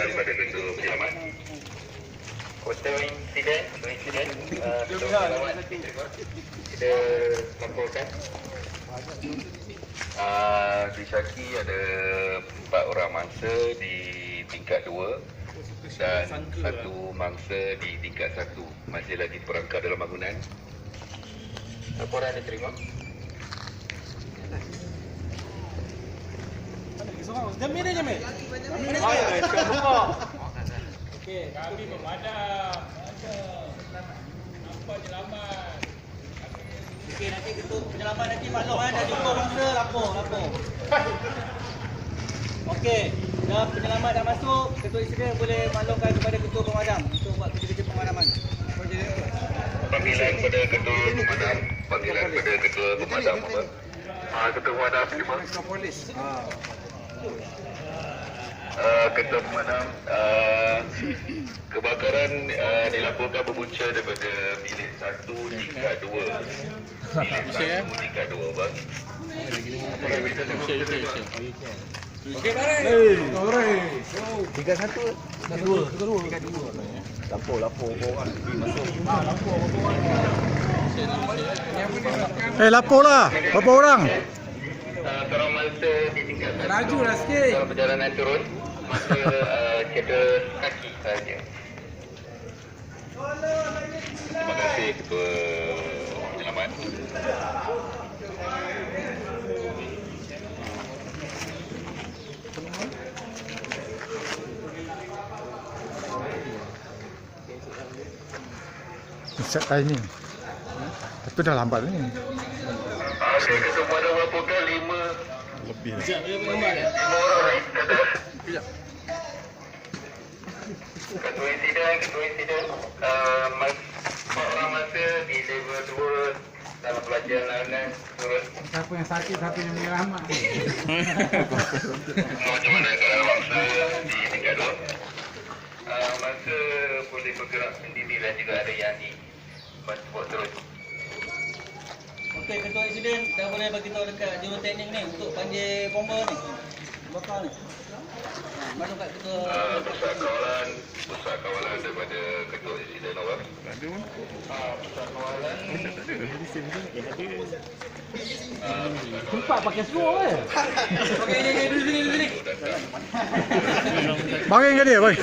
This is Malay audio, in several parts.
daripada ketua penyelamat. Kota insiden, ketua penyelamat kita laporkan. Di Syaki ada 4 orang mangsa di tingkat 2 dan 1 mangsa di tingkat 1 masih lagi perangkap dalam bangunan. Laporan diterima. Jamil dia Jamil. Okey, kami memadam. Nampak penyelamat. Okey, nanti ketua penyelamat nanti maklum dah jumpa mangsa lapor. Okey, dah penyelamat dah masuk, ketua insiden boleh maklumkan kepada ketua pemadam untuk buat kerja-kerja pemadaman. Panggilan kepada ketua pemadam. Ketua pemadam terima. Ketua pemadam, kebakaran dilaporkan berpunca daripada bilik 1 tingkat 2. Bilik 1 tingkat 2 bang. Tingkat 1 tingkat 2 lapor orang masuk. Laporlah. Berapa orang? Seorang mangsa di tingkat 1 Lajulah sikit. dalam perjalanan turun masa kereta kaki sahaja. Terima kasih ketua penyelamat. Set timing. Tapi dah lambat ni. Okey, ketua pemadam melaporkan 5 Lebih. 5 orang kata. Ketua insiden, 4 orang masa di level 2 dalam pelajaran layanan turun. Siapa yang sakit, siapa yang menyelamat. Macam mana keadaan mangsa di tingkat 2? Mangsa boleh bergerak sendiri dan juga ada yang dibantu buat terus. Okey, ketua insiden dah boleh bagi tahu dekat juruteknik ni untuk panggil bomba ni. Bakar ni. Maklum kat ketua Pusat kawalan daripada ketua insiden orang. Pusat kawalan Tempat pakai seluar ke? Okey, duduk sini. Bagi ke dia, bagi.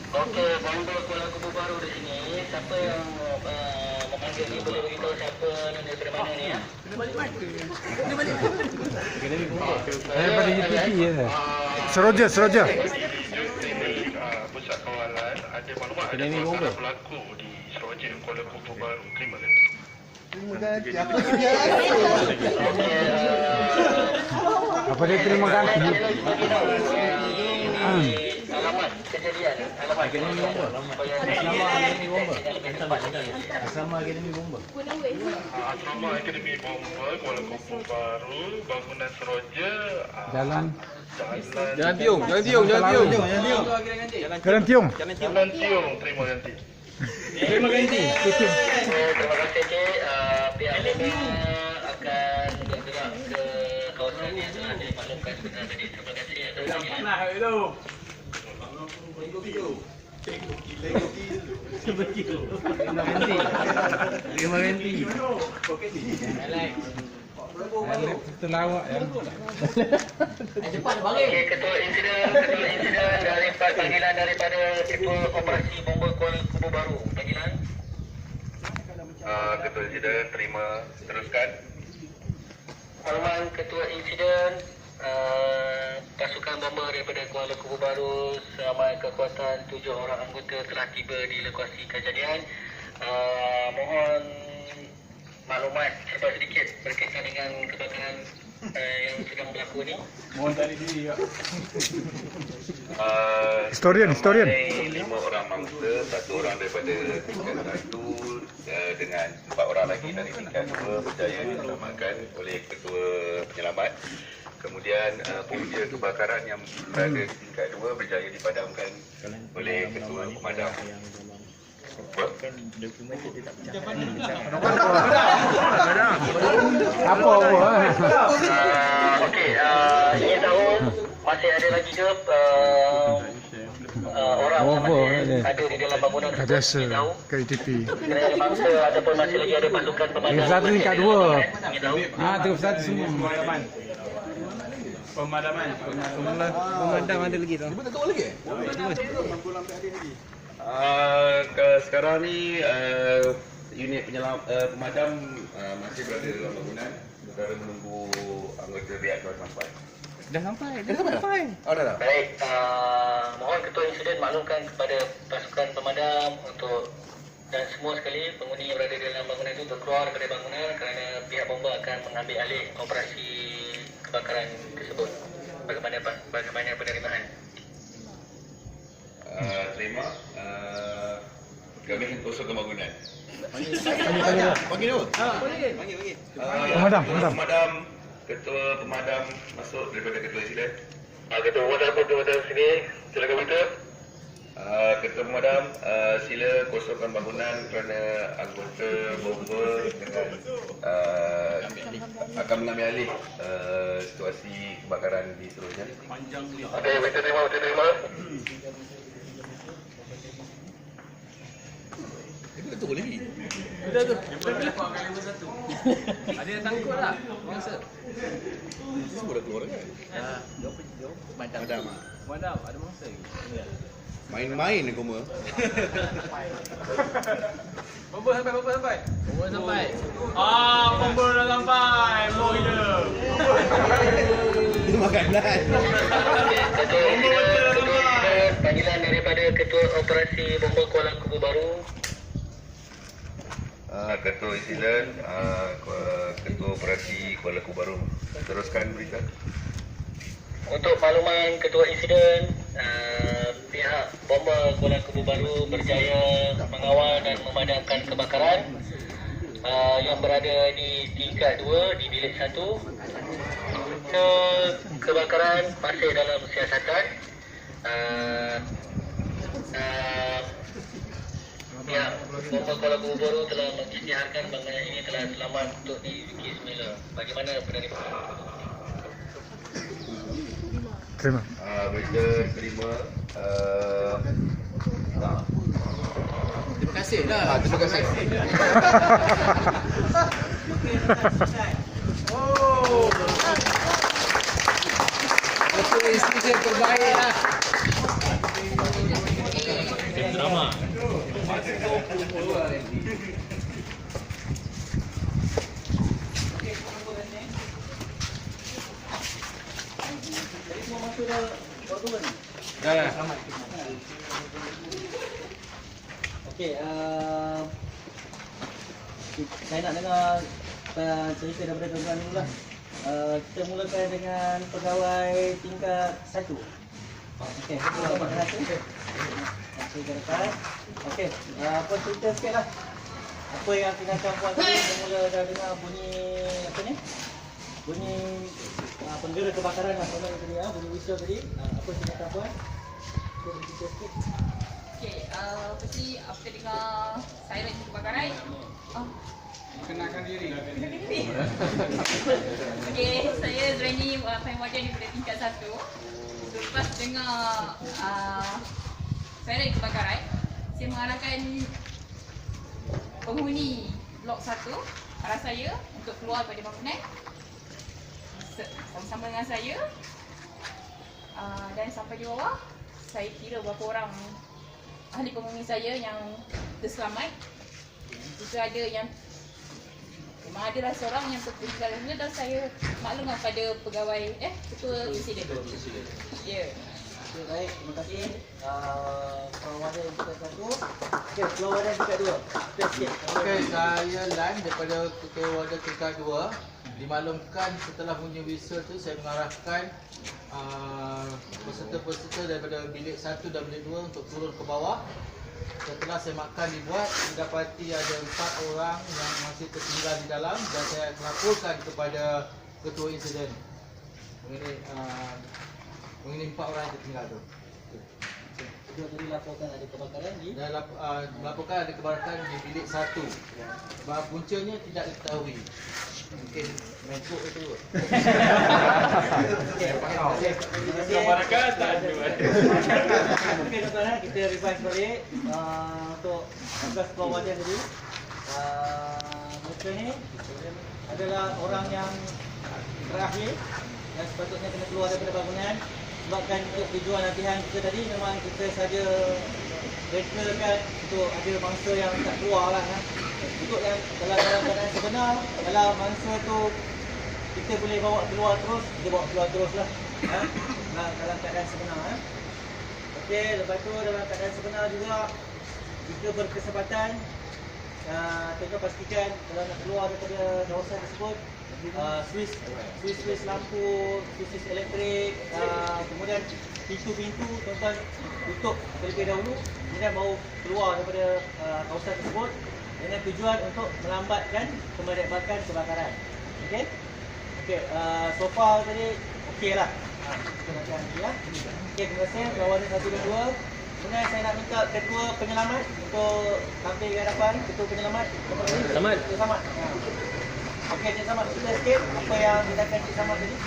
Okey, bomba Kuala Kubu Baru di sini. Siapa yang memanggil ni boleh beritahu siapa ni daripada mana ni ya? Daripada UTP je. Seroja. Pusat kawalan ada maklumat ada kebakaran berlaku di Seroja Kuala Kubu Baru. Terima kasih. Apa dia terima kasih? Alamat kejadian. Akademi Bomba. Asrama Akademi Bomba. Asrama Akademi Bomba Kuala Kubu Baru, bangunan Seroja. Jalan Jalan Tiong. Jalan Tiong. Terima ganti. Terima kasih. Terima kasih Cik. Pihak bomba akan bergerak ke kawasan yang telah dimaklumkan sebenarnya tadi. Terima kasih atas Terima ganti. Terlawak ya. Okey, ketua insiden dapat panggilan daripada tipe operasi bomba Kuala Kubu Baru. Panggilan. Ketua insiden terima, teruskan. Hormat ketua insiden, pasukan bomba daripada Kuala Kubu Baru seramai kekuatan 7 orang anggota telah tiba di lokasi kejadian. Mohon maklumat serba sedikit berkaitan dengan kebakaran yang sedang berlaku ni. Mohon tadi diri ya. Historian. 5 orang mangsa, 1 orang daripada tingkat 1 dengan 4 orang lagi dari tingkat 2 berjaya diselamatkan oleh ketua penyelamat. Kemudian punca kebakaran yang berada di tingkat 2 berjaya dipadamkan oleh ketua pemadam. Dokumen dia tak pecah. Apa? Okey, ingin tahu masih ada lagi ke orang yang masih ada di dalam bangunan Dah tersebut? biasa Ingin tahu ke ITP. kerana mangsa ataupun masih lagi ada pasukan pemadam. Yang satu tingkat 2. Ingin tahu? Tingkat 1 semua. Pemadam ada lagi tu. Sekarang ni unit pemadam masih berada dalam bangunan sementara menunggu anggota BIA sampai. Dah sampai. Oh dah. Baik, mohon ketua insiden maklumkan kepada pasukan pemadam untuk dan semua sekali penghuni yang berada dalam bangunan itu untuk keluar daripada bangunan kerana pihak bomba akan mengambil alih operasi kebakaran tersebut. Bagaimana penerimaan? Terima. Kami akan kosongkan bangunan. Pemadam, ketua pemadam masuk daripada ketua insiden. Ketua pemadam sini, silakan minta. Ketua pemadam, sila kosongkan bangunan kerana anggota bomba dengan akan mengambil alih situasi kebakaran di seterusnya. Okey, minta terima. Ada yang tangkut tak? Mangsa. Pemadam ada mangsa. Main-main ni koma. Bomba sampai. Bomba dah sampai. Blow hidup. Itu makanan. Ketua insiden, panggilan daripada Ketua Operasi Bomba Kuala Kubu Baru. Ketua insiden, Ketua Operasi Kuala Kubu Baru. Teruskan berita. Untuk makluman Ketua Insiden, pihak bomba Kuala Kubu Baru berjaya mengawal dan memadamkan kebakaran yang berada di tingkat 2 di bilik 1. Kebakaran masih dalam siasatan. Pihak bomba Kuala Kubu Baru telah mengisytiharkan bangunan ini telah selamat untuk diuji semula. Bagaimana penerimaan? Terima. Berita terima. Terima kasih dah. Terima kasih. Ketua insiden terbaik lah. Dah. Okey, saya nak dengar cerita daripada tuan-tuan dulu lah. Kita mulakan dengan pegawai tingkat 1. Okey, kita dapat satu. Okey, dekat. Okey, apa cerita sikit lah. Apa yang tindakan puan tadi, kita mula dah dengar bunyi apa ni? Bunyi penggera kebakaran lah tuan tadi, bunyi whistle tadi. Apa tindakan puan? Kita cerita sikit. Okey, firstly after dengar siren kebakaran, Kenakan diri. okey, saya Zraini Fahim Wajan daripada tingkat 1. So, lepas dengar siren kebakaran, saya mengarahkan penghuni blok 1 arah saya untuk keluar daripada bangunan sama-sama dengan saya, dan sampai di bawah saya kira berapa orang ahli penghuni saya yang terselamat. Jika ada yang memang adalah seorang yang tertinggal dunia, dan saya maklumkan pada pegawai ketua insiden. Ya. Okey, baik, terima kasih. Ketua wadah yang tingkat 1. Okey, ketua wadah yang tingkat 2. Kita sikit. Okey, saya Lan daripada Ketua Wadah tingkat 2. Dimaklumkan setelah bunyi whistle tu saya mengarahkan peserta-peserta daripada bilik 1 dan bilik 2 untuk turun ke bawah. Setelah semakan dibuat, didapati ada 4 orang yang masih tertinggal di dalam dan saya laporkan kepada Ketua Insiden mengenai 4 orang yang tertinggal tu. Kita tadi laporkan ada kebakaran di Dan melaporkan ada kebakaran di bilik 1. Puncanya tidak diketahui. Mungkin MacBook itu. Okey. Terima kasih. Okey tuan-tuan, kita revise balik untuk tugas keluar wadah tadi. Mereka ni adalah orang yang terakhir yang sepatutnya kena keluar daripada bangunan. Sebabkan untuk tujuan latihan kita tadi memang kita saja rekakan untuk ada mangsa yang tak keluar lah. Untuk yang dalam keadaan sebenar, kalau mangsa tu kita boleh bawa keluar terus, kita bawa keluar terus lah. Dalam keadaan sebenar. Okey, lepas tu dalam keadaan sebenar juga jika berkesempatan kita pastikan kalau nak keluar daripada kawasan tersebut Swiss lampu, Swiss elektrik, kemudian pintu-pintu tuan-tuan tutup terlebih dahulu, kemudian baru keluar daripada kawasan tersebut dengan tujuan untuk melambatkan kemerdekaan kebakaran. Okey? Okey, so far tadi okeylah. Kita nak nanti ya. Okey, terima kasih kawan 1 dan 2. Kemudian saya nak minta ketua penyelamat untuk tampil ke hadapan. Ketua penyelamat. Selamat. Selamat. Okey, Cik Samad, cerita sikit apa yang tindakan Cik Samad tadi.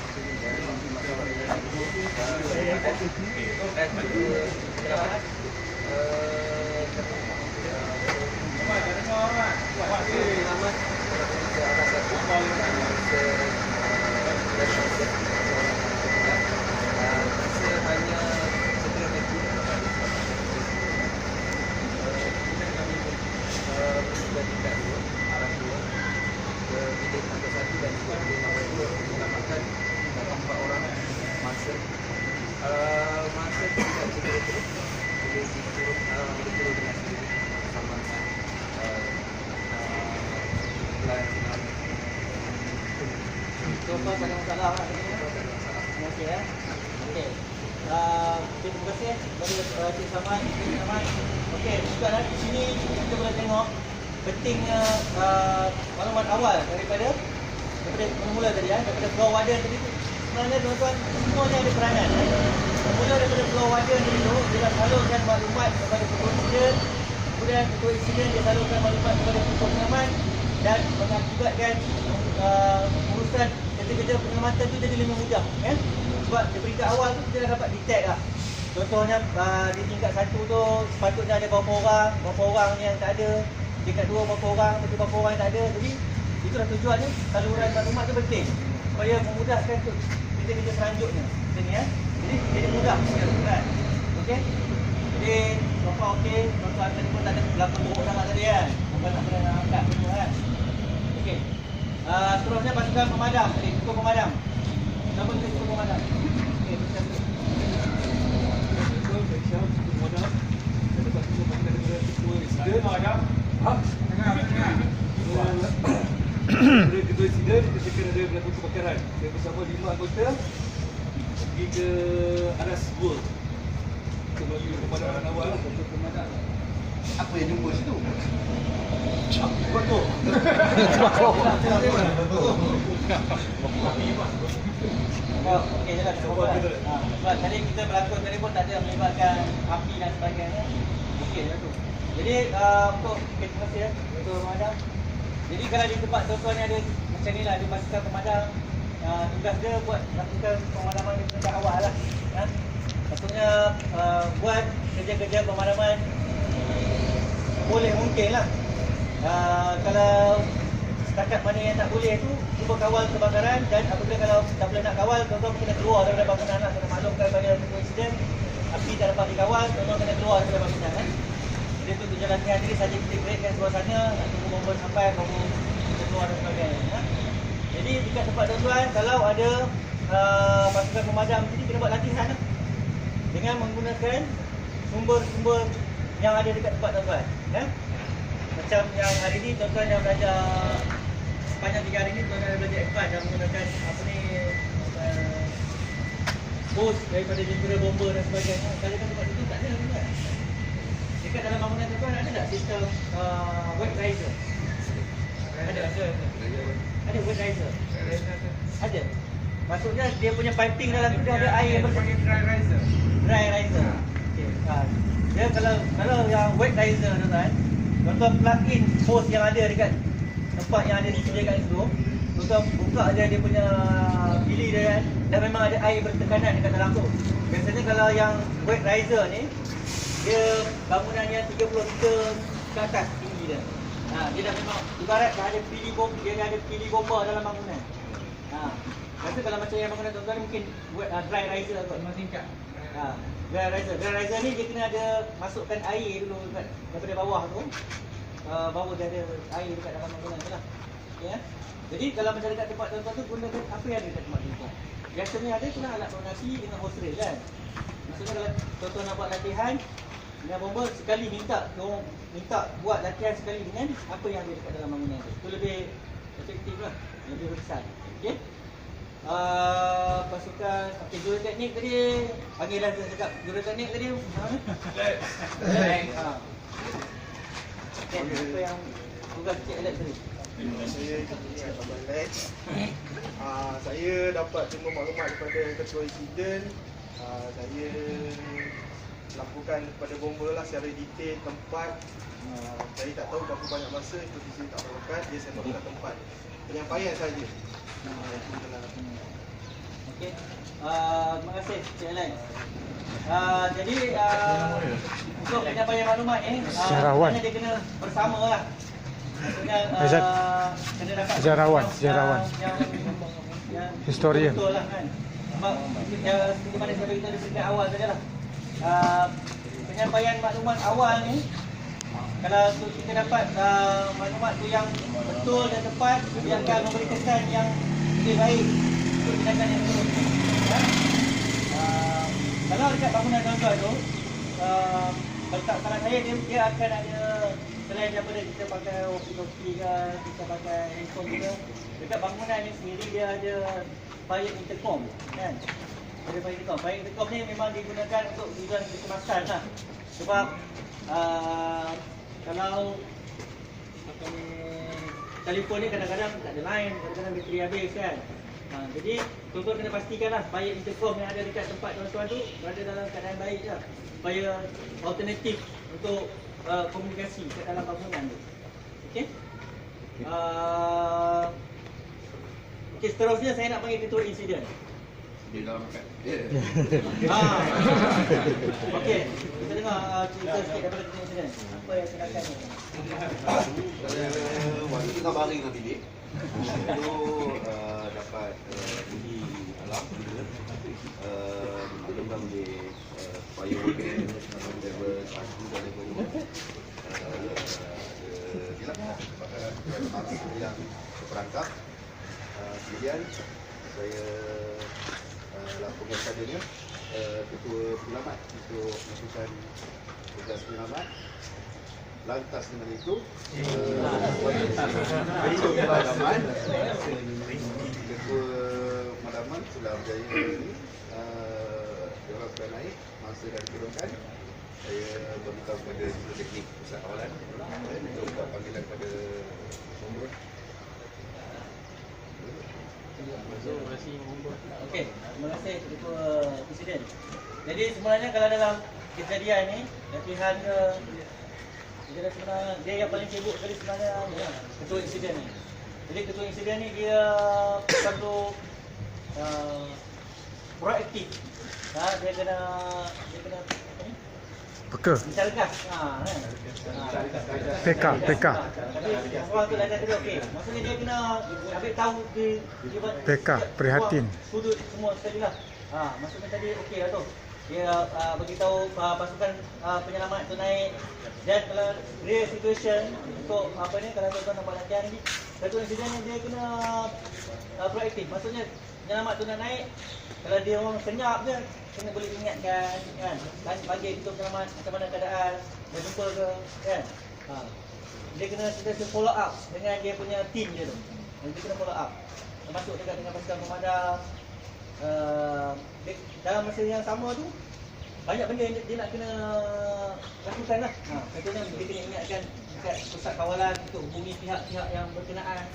Masa tidak cedera terus boleh diturut dengan sendiri sama dengan plan tsunami. So far tak ada masalah lah. Okey ya. Okey. Terima kasih kepada Cik Samad, Cik Samad. Okey, sekarang di sini kita boleh tengok pentingnya maklumat awal daripada mula tadi daripada floor warden tadi tu. Sebenarnya tuan-tuan semuanya ada peranan. Mula daripada floor warden tadi tu dia dah salurkan maklumat kepada ketua insiden, kemudian ketua insiden dia salurkan maklumat kepada ketua pengaman dan mengakibatkan urusan kerja-kerja penyelamatan tu jadi lebih mudah ya. Sebab di peringkat awal tu kita dah dapat detect lah. Contohnya di tingkat 1 tu sepatutnya ada berapa orang yang tak ada. Tingkat 2 berapa orang yang tak ada. Jadi itulah tujuannya, saluran maklumat tu penting supaya memudahkan untuk kerja-kerja selanjutnya. Macam ni ya. Jadi jadi mudah kan. Okey. Jadi apa okey, tuan-tuan tadi pun tak ada berlaku buruk sangat tadi kan. Bukan tak pernah nak angkat semua kan. Okey. Seterusnya pasukan pemadam tadi, ketua pemadam. Siapa tu ketua pemadam? Okey, kita Ketua insiden ketika ada berlaku kebakaran. Saya bersama 5 anggota pergi ke Aras World untuk bagi pemadaman awal. Apa yang jumpa situ? Buat tu. Okey, jelas cuba. Sebab tadi kita berlakon tadi pun tak ada melibatkan api dan sebagainya. Okey je tu. Jadi untuk terima kasih ya ketua pemadam. Jadi kalau di tempat tuan-tuan ni ada macam ni lah, ada pasukan pemadam, tugas dia buat lakukan pemadaman di tingkat awal lah ya. Maksudnya buat kerja-kerja pemadaman boleh mungkin lah. Kalau setakat mana yang tak boleh tu cuba kawal kebakaran, dan apabila kalau tak boleh nak kawal, tuan-tuan kena keluar daripada bangunan lah. Kena maklumkan kepada ketua insiden api tak dapat dikawal, tuan-tuan kena keluar daripada bangunan kan. Jadi tu tujuan latihan tadi saja kita breakkan suasana, nak tunggu momen sampai baru kita keluar dan sebagainya ya. Jadi dekat tempat tuan-tuan kalau ada pasukan pemadam jadi kena buat latihan lah, dengan menggunakan sumber-sumber yang ada dekat tempat tuan-tuan ya. Macam yang hari ni tuan-tuan yang belajar sepanjang 3 hari ni, tuan-tuan yang belajar advance yang menggunakan apa ni hose daripada jentera bomber dan sebagainya. Kalau dekat tempat itu tak ada kan. Dekat dalam bangunan tuan-tuan ada tak sistem wet riser? Ada. Ada wet riser. Ada. Maksudnya dia punya piping dalam tu dia ada air yang pakai dry riser. Dry riser. Okey. Dia kalau yang wet riser tuan-tuan plug in hose yang ada dekat tempat yang ada disediakan itu, buka dia punya bilik dia kan, dan memang ada air bertekanan dekat dalam tu. Biasanya kalau yang wet riser ni, dia bangunannya 30 meter ke atas tinggi dia. Dia dah memang ibarat dah ada pili bomba dalam bangunan. Rasa kalau macam yang bangunan tuan-tuan ni mungkin dry riser kot. Memang tingkat. Dry riser ni dia kena ada masukkan air dulu daripada bawah tu. Baru dia ada air dekat dalam bangunan tu lah. Ya. Jadi kalau macam dekat tempat tuan-tuan tu, gunakan apa yang ada dekat tempat tuan-tuan. Biasanya ada kena alat produksi dengan hose reel kan. Maksudnya kalau tuan-tuan nak buat latihan dengan bomba, sekali minta buat latihan sekali dengan apa yang ada dekat dalam bangunan tu. Itu lebih efektif lah, lebih besar. Okey. Pasukan juruteknik tadi, panggil saya cakap juruteknik tadi. Apa yang tugas Cik Alex tadi? Saya Abang Alex. Saya dapat terima maklumat daripada ketua insiden. Saya laporkan kepada bomba lah secara detail tempat. Saya tak tahu berapa banyak masa itu saya tak perlukan. Dia saya perlukan tempat penyampaian saja. Okey. Terima kasih Cik Alex. Jadi untuk penyampaian maklumat ni, Sejarawan. dia kena bersama lah. Maksudnya kena dapat Sejarawan. yang Historian. betul lah kan. Sebab seperti mana saya beritahu di peringkat awal tadi lah. Penyampaian maklumat awal ni, kalau kita dapat maklumat tu yang betul dan tepat, dia akan memberi kesan yang lebih baik untuk tindakan yang seterusnya. Kalau dekat bangunan tuan-tuan tu, kalau tak salah saya, dia akan ada, selain daripada kita pakai walkie-talkie ke, kita pakai handphone kita, dekat bangunan ni sendiri dia ada fire intercom kan. Ada fire intercom. Fire intercom ni memang digunakan untuk tujuan kecemasan lah. Sebab kalau apa ni, telefon ni kadang-kadang tak ada line, kadang-kadang bateri habis kan. Jadi tuan-tuan kena pastikan lah fire intercom yang ada dekat tempat tuan-tuan tu berada dalam keadaan baik lah, supaya alternatif untuk komunikasi kat dalam bangunan tu. Okey. Okey, seterusnya saya nak panggil ketua insiden. Dia dalam makan. Okey, kita dengar cerita sikit daripada ketua insiden. Apa yang silakan ni? Waktu tengah baring dengan bilik itu dapat bunyi alarm juga. Maklumkan di fire brigade level 1 dan level 2 kebakaran yang terperangkap. Kemudian saya laporkan kepadanya ketua penyelamat untuk melakukan tugas penyelamat. Lantas dengan itu pemadaman, ketua pemadaman sudah berjaya ini diorang sudah naik masa dan turunkan. Saya beritahu kepada juru teknik pusat kawalan untuk buat panggilan kepada bomba. Okey, terima kasih ketua insiden. Jadi sebenarnya kalau dalam kejadian ni, latihan ke, sebenarnya dia yang paling sibuk sekali sebenarnya ketua insiden ni. Jadi ketua insiden ni dia perlu proaktif. Dia kena apa ni? Peka. Cergas. PK. Tapi orang tu dah kata okey. Maksudnya dia kena ambil tahu PK, prihatin. Sudut semua sekali lah. Maksudnya tadi okey lah tu. Dia beritahu pasukan penyelamat tu naik. Dan kalau real situation untuk apa ni, kalau tuan-tuan nak buat latihan ni, satu insiden ni dia kena proaktif. Maksudnya penyelamat tu nak naik, kalau dia orang senyap je, kena boleh ingatkan kan. Bagi kita penyelamat macam mana keadaan, dah jumpa ke kan. Dia kena sentiasa follow up dengan dia punya team dia tu. Dia kena follow up. Termasuk dekat dengan pasukan pemadam. Dalam masa yang sama tu, banyak benda yang dia nak kena lakukan lah. Contohnya dia kena ingatkan dekat pusat kawalan untuk hubungi pihak-pihak yang berkenaan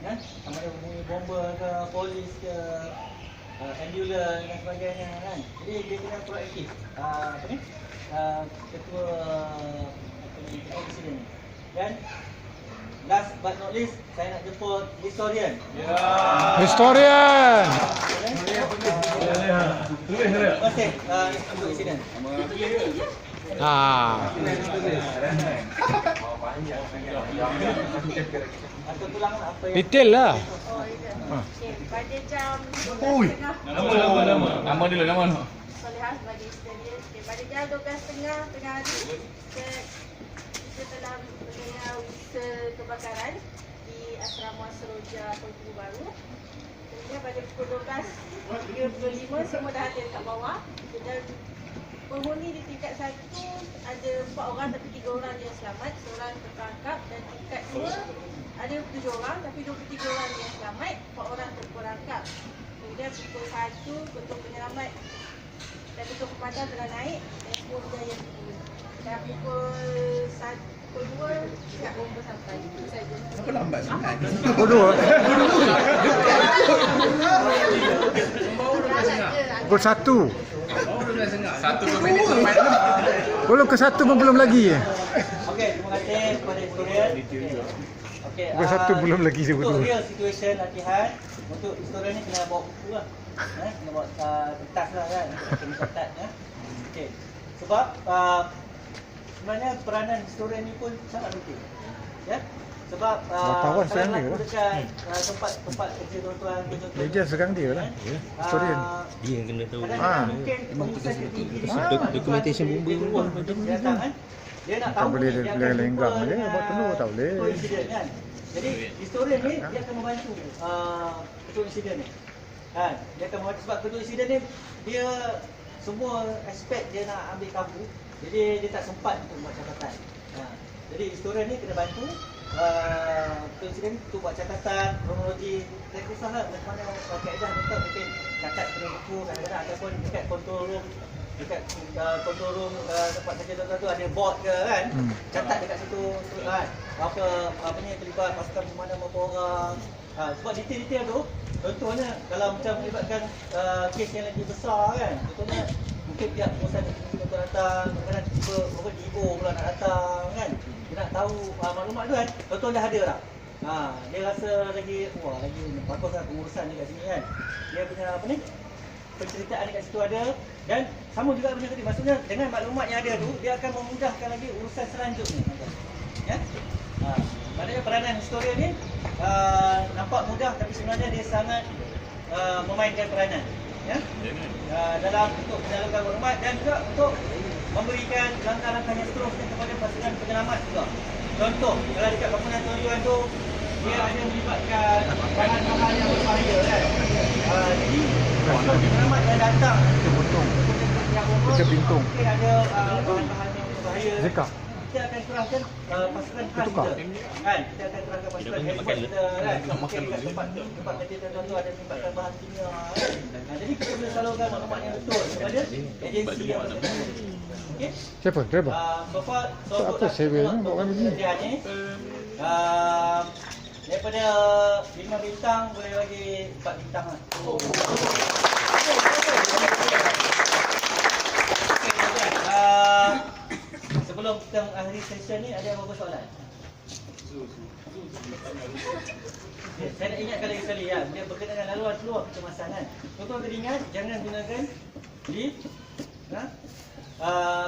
kan? Sama ada hubungi bomba ke, polis ke, ambulans dan sebagainya kan. Jadi dia kena proaktif. Apa ni? Ketua insiden ni. Dan last but not least, saya nak jemput historian. Historian. Terima kasih untuk insiden. Atau tulang apa yang Detail lah. Pada jam Ui. 12.30 Nama dulu, nama dulu. Solehah sebagai stadion. Pada jam 12.30 tengah hari kita telah mendengar usaha kebakaran di Asrama Seroja Kuala Baru. Kemudian pada pukul 12.35 semua dah ada kat bawah. Dan penghuni di tingkat 1 ada 4 orang tapi 3 orang yang selamat, seorang tertangkap, dan tingkat 2 ada 7 orang tapi 23 orang yang selamat, 4 orang terperangkap. Kemudian pukul 1 ketua penyelamat dan ketua pemadam telah naik dan semua berjaya dihubungi. Dan pukul 1, 2 siap bomba sampai. Itu saja. Kenapa lambat sangat? Pukul 2. Pukul 1. Satu minit sampai. Belum ke 1 pun belum lagi. Okey, terima kasih kepada historian. Okey, Pukul 1 belum lagi je untuk betul. real situation latihan, untuk historian ni kena bawa buku lah. Kena bawa kertas lah kan. Kena catat ya. Okey. Sebab sebenarnya peranan historian ni pun sangat penting. Ya. Sebab Wartawan sekarang dia berlaku lah. dekat tempat kerja tuan-tuan, contoh. Media sekarang dia lah. Historian. Dia yang kena tahu. Mungkin pengurusan tertinggi di Documentation bomba dia datang kan. Dia nak Tak tahu boleh ni, dia akan lenggang jumpa je, dengan buat penuh tak boleh. ketua insiden kan. Jadi historian ni dia akan membantu ketua insiden ni. Kan? Dia akan membantu sebab ketua insiden ni dia semua aspek dia nak ambil tahu. Jadi dia tak sempat untuk buat catatan. Jadi historian ni kena bantu ketua insiden untuk buat catatan, kronologi. Tak kisahlah macam mana kaedah tetap mungkin catat kena buku kadang-kadang ataupun dekat control room, dekat control room tempat kerja tuan-tuan tu ada board ke kan, catat dekat situ kan apa ni terlibat pasukan mana berapa orang. Sebab detail-detail tu contohnya kalau macam melibatkan kes yang lagi besar kan, contohnya mungkin pihak pengurusan tu datang, kadang-kadang tiba Ibo pula nak datang kan, dia nak tahu maklumat tu kan, tuan-tuan dah ada tak. Dia rasa lagi lagi baguslah pengurusan dekat sini kan, dia punya apa ni penceritaan dekat situ ada. Dan sama juga macam tadi, maksudnya dengan maklumat yang ada tu dia akan memudahkan lagi urusan selanjutnya ya. Maknanya peranan historian ni nampak mudah tapi sebenarnya dia sangat memainkan peranan ya, dalam untuk menyalurkan maklumat dan juga untuk memberikan langkah-langkah yang seterusnya kepada pasukan penyelamat juga. Contoh, kalau dekat bangunan tuan-tuan tu dia ada melibatkan bahan-bahan yang berbahaya kan. Jadi pasukan penyelamat yang datang Kita bintung. mungkin ada bahan-bahan yang berbahaya. Zekah. Kita akan kerahkan pasukan khas kita kan, kita akan kerahkan pasukan hebat kita kan, mungkin dekat tempat kerja tuan-tuan tu ada melibatkan bahan kimia kan. Jadi kita boleh salurkan maklumat yang betul kepada agensi yang betul. Okey. Siapa? Driver? So far, Apa cewek ni buat macam ni? Daripada 5 bintang boleh bagi 4 bintang lah. Sebelum kita mengakhiri session ni, ada apa-apa soalan? Saya nak ingatkan lagi sekali ya, dia berkenaan dengan laluan keluar kecemasan kan. Tuan-tuan kena ingat, jangan gunakan lift.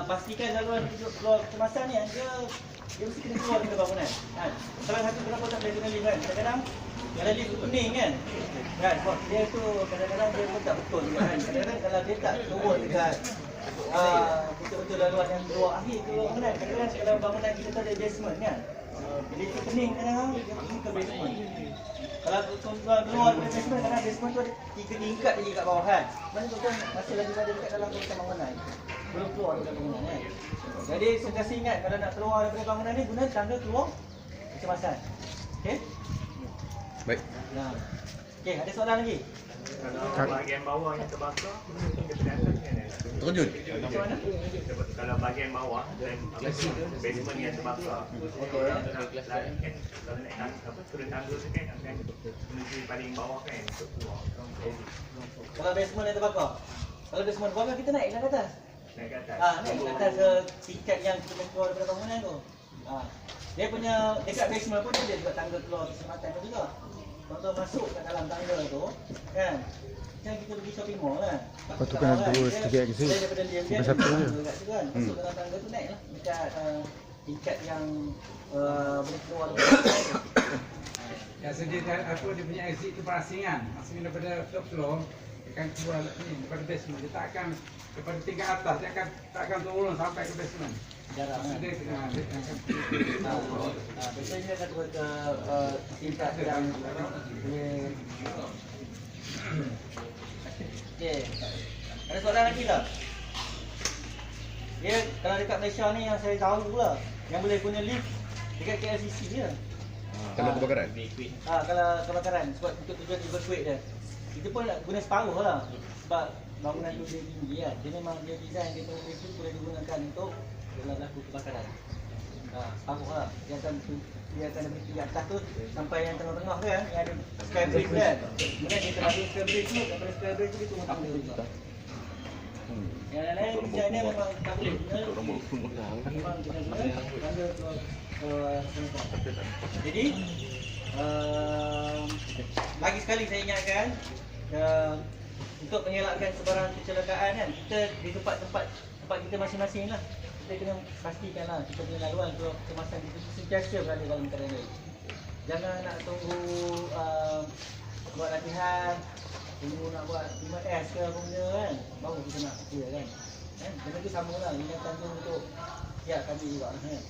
Pastikan laluan keluar kecemasan ni dia mesti kena keluar dari bangunan kan. Salah satu kenapa tak boleh guna lift kan, kadang-kadang kalau lift tu pening kan, sebab dia tu kadang-kadang dia pun tak betul juga kan. Kadang-kadang kalau dia tak turun dekat betul-betul laluan yang keluar akhir keluar bangunan, kadang-kadang kalau bangunan kita tu ada basement kan, jadi dia pening kadang-kadang dia pergi ke basement. Kalau tuan-tuan keluar dari basement, kadang basement tu ada 3 tingkat lagi kat bawah kan, mana tuan-tuan masih lagi ada dekat dalam kawasan bangunan, belum keluar daripada bangunan kan. Jadi sentiasa ingat kalau nak keluar daripada bangunan ni, guna tangga keluar kecemasan. Okey? Baik. Okey, ada soalan lagi? Kalau bahagian bawah yang terbakar, Terkejut. Macam mana? kalau bahagian bawah dan basement yang terbakar, kan kalau naik tangga, turun tangga tu kan akan menuju paling bawah kan untuk keluar. Kalau basement yang terbakar, kalau basement terbakar kita naik ke atas? Naik ke atas. Naik ke atas ke tingkat yang kita keluar daripada bangunan tu. Dia punya dekat basement pun dia ada juga tangga keluar keselamatan tu juga. Kalau masuk kat dalam tangga tu, kan? Macam kita pergi shopping mall kan. Lepas tu kena 2-3 exit. Daripada dia Bukan satu je. kan. Masuk dalam tangga tu naik lah. Dekat tingkat yang boleh keluar. Yang sediakan apa dia punya exit tu perasingan. Maksudnya daripada top floor dia akan keluar ni daripada basement. Dia tak akan daripada tingkat atas dia akan tak akan turun sampai ke basement. Jarang kan. Dia akan biasanya dia akan turun ke tingkat yang boleh. Okey. Ada soalan lagi tak? Dia kalau dekat Malaysia ni yang saya tahu pula yang boleh guna lift dekat KLCC je. Kalau kebakaran? Kalau kebakaran sebab untuk tujuan evacuate dia. Kita pun nak guna separuh lah sebab bangunan tu dia tinggi kan. Dia memang dia design dia punya lift tu boleh digunakan untuk kalau berlaku kebakaran. Separuh lah. Dia akan berhenti kat atas tu sampai yang tengah-tengah tu kan yang ada sky bridge kan. Kemudian dia terlalu sky bridge tu, daripada sky bridge tu dia turun tangga juga. Yang lain design dia memang tak boleh guna. Memang kita guna tangga jadi lagi sekali saya ingatkan untuk mengelakkan sebarang kecelakaan kan, kita di tempat-tempat kita masing-masing lah kita kena pastikan lah kita punya laluan kemasan kita sentiasa berada dalam keadaan baik. Jangan nak tunggu buat latihan, tunggu nak buat 5S ke apa benda kan, baru kita nak kira kan. Benda tu sama lah, ingatan tu untuk siapkan diri juga kan.